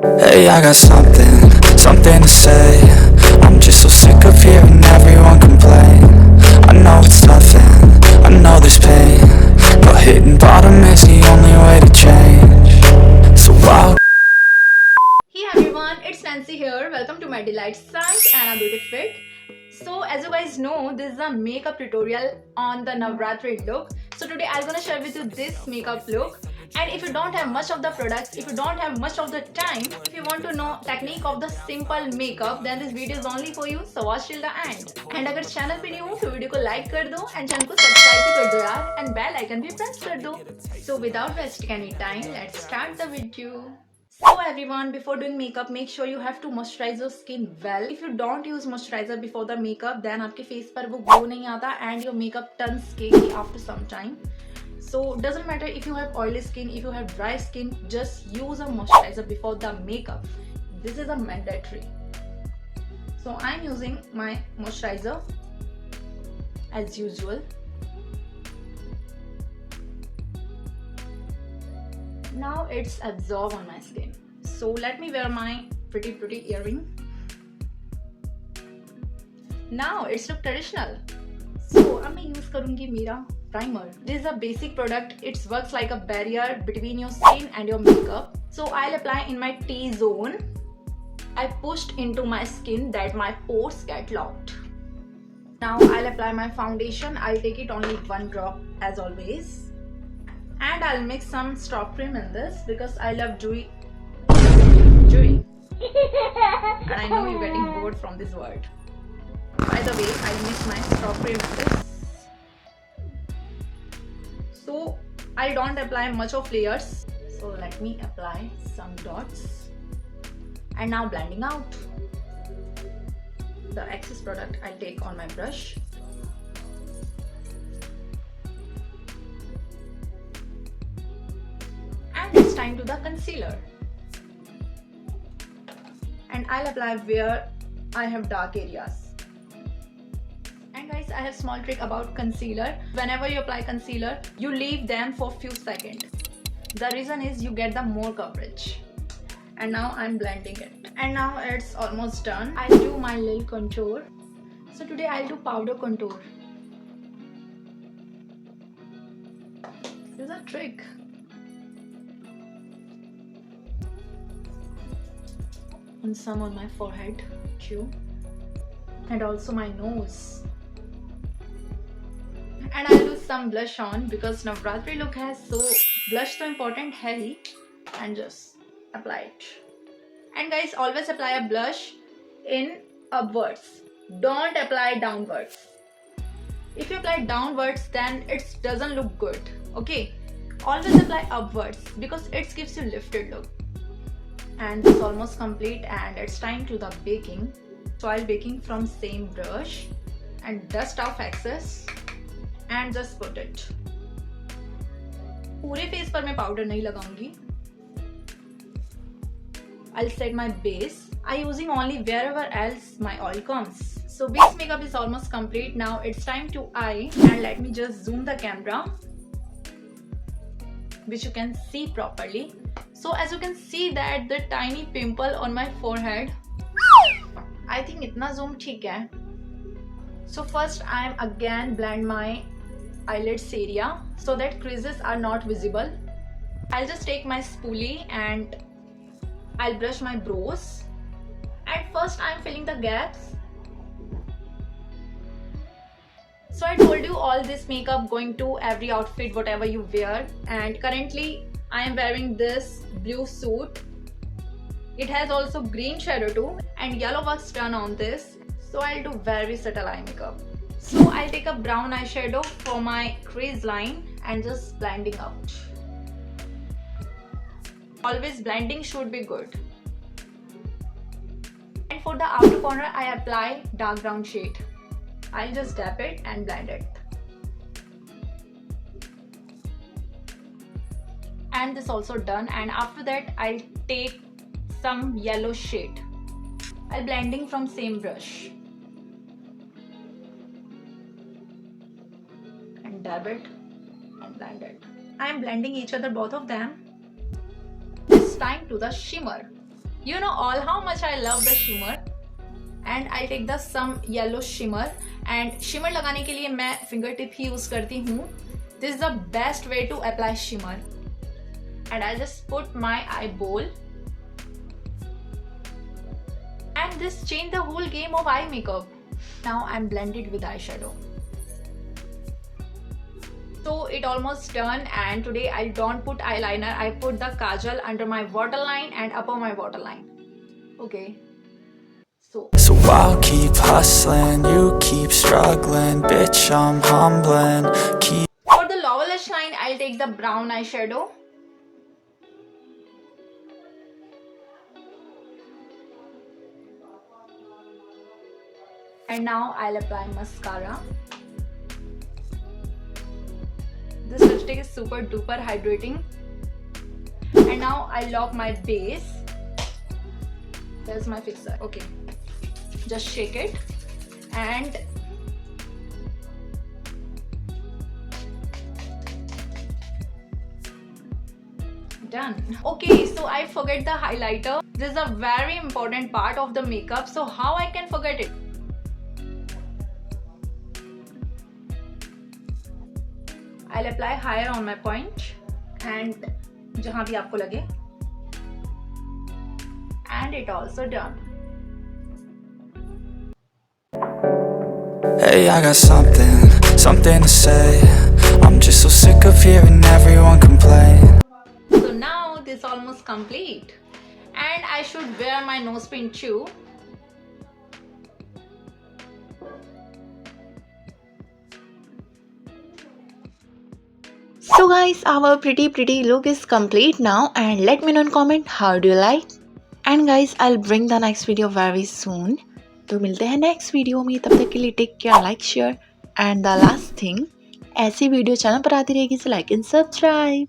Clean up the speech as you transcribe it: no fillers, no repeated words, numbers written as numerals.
Hey, I got something to say. I'm just so sick of hearing everyone complain. I know it's nothing, I know there's pain, but hitting bottom is the only way to change. So I'll Hey everyone, it's Nancy here. Welcome to my delight site nrbeautyfit. So as you guys know, this is a makeup tutorial on the Navratri look. So today I'm gonna share with you this makeup look. And if you don't have much of the products, if you don't have much of the time, if you want to know technique of the simple makeup, then this video is only for you. So watch till the end. And अगर channel पे नहीं हो तो video को like कर दो and channel को subscribe भी कर दो यार and बेल आइकन भी प्रेस कर दो. So without wasting any time, let's start the video. So everyone, before doing makeup, make sure you have to moisturize your skin well. If you don't use moisturizer before the makeup, then आपके face पर वो glow नहीं आता and your makeup turns cakey after some time. So doesn't matter if you have oily skin, if you have dry skin, just use a moisturizer before the makeup. This is a mandatory. So I'm using my moisturizer as usual. Now it's absorbed on my skin. So let me wear my pretty earring. Now it's look traditional. So अब मैं use करूँगी मेरा primer. This is a basic product. It works like a barrier between your skin and your makeup. So I'll apply in my T-zone. I pushed into my skin that my pores get locked. Now I'll apply my foundation. I'll take it only one drop as always. And I'll mix some stop cream in this because I love dewy. And I know you're getting bored from this word. By the way, I'll mix my stop cream in this. So I don't apply much of layers. So let me apply some dots. And now blending out. The excess product I'll take on my brush. It's time to the concealer, and I'll apply where I have dark areas. And guys, I have small trick about concealer. Whenever you apply concealer, you leave them for few seconds. The reason is you get the more coverage. And now I'm blending it, and now it's almost done. I'll do my little contour. So today I'll do powder contour. This is a trick. And some on my forehead too, and also my nose. And I'll do some blush on because Navratri look has so blush so important hai hi, and just apply it. And guys, always apply a blush in upwards, don't apply downwards. If you apply downwards, then it doesn't look good. Okay, always apply upwards because it gives you lifted look. And it's almost complete, and it's time to the baking. So I'll baking from same brush and dust off excess and just put it. पूरे face पर मैं powder नहीं लगाऊंगी. I'll set my base. I using only wherever else my oil comes. So base makeup is almost complete. Now it's time to eye, and let me just zoom the camera, which you can see properly. So as you can see that the tiny pimple on my forehead, I think itna zoom ठीक है. So first I am again blend my eyelids area so that creases are not visible. I'll just take my spoolie and I'll brush my brows. At first I'm filling the gaps. So I told you all this makeup going to every outfit whatever you wear, and currently I am wearing this blue suit. It has also green shadow too, and yellow was done on this. So I'll do very subtle eye makeup. So I'll take a brown eyeshadow for my crease line and just blending out. Always blending should be good. And for the outer corner I apply dark brown shade. I'll just dab it and blend it. And this also done, and after that I'll take some yellow shade. I'll blending from same brush and dab it and blend it. I'm blending each other, both of them. It's time to the shimmer. You know all how much I love the shimmer. And I'll take the some yellow shimmer. And shimmer लगाने के लिए मैं finger tip ही use करती हूँ. This is the best way to apply shimmer. And I'll just put my eye bowl. And this changed the whole game of eye makeup. Now I'm blended with eyeshadow. So it almost done, and today I don't put eyeliner. I put the kajal under my waterline and upper my waterline. Okay. So I'll keep hustling, you keep struggling, bitch I'm humbling. For the lower lash line, I'll take the brown eyeshadow. And now I'll apply mascara. This lipstick is super duper hydrating. And now I'll lock my base. There's my fixer. Okay. Just shake it. And done. Okay, so I forget the highlighter. This is a very important part of the makeup. So how I can forget it? I'll apply higher on my point and जहाँ भी आपको लगे. And it also done. Hey, I got something to say. I'm just so sick of hearing everyone complain. So now this is almost complete. And I should wear my nose pin too. So guys, our pretty look is complete now, and let me know in comment how do you like. And guys, I'll bring the next video very soon. तो मिलते हैं next video में, तब तक के लिए take care, like, share, and the last thing, ऐसी video channel पर आती रहेगी, so like and subscribe.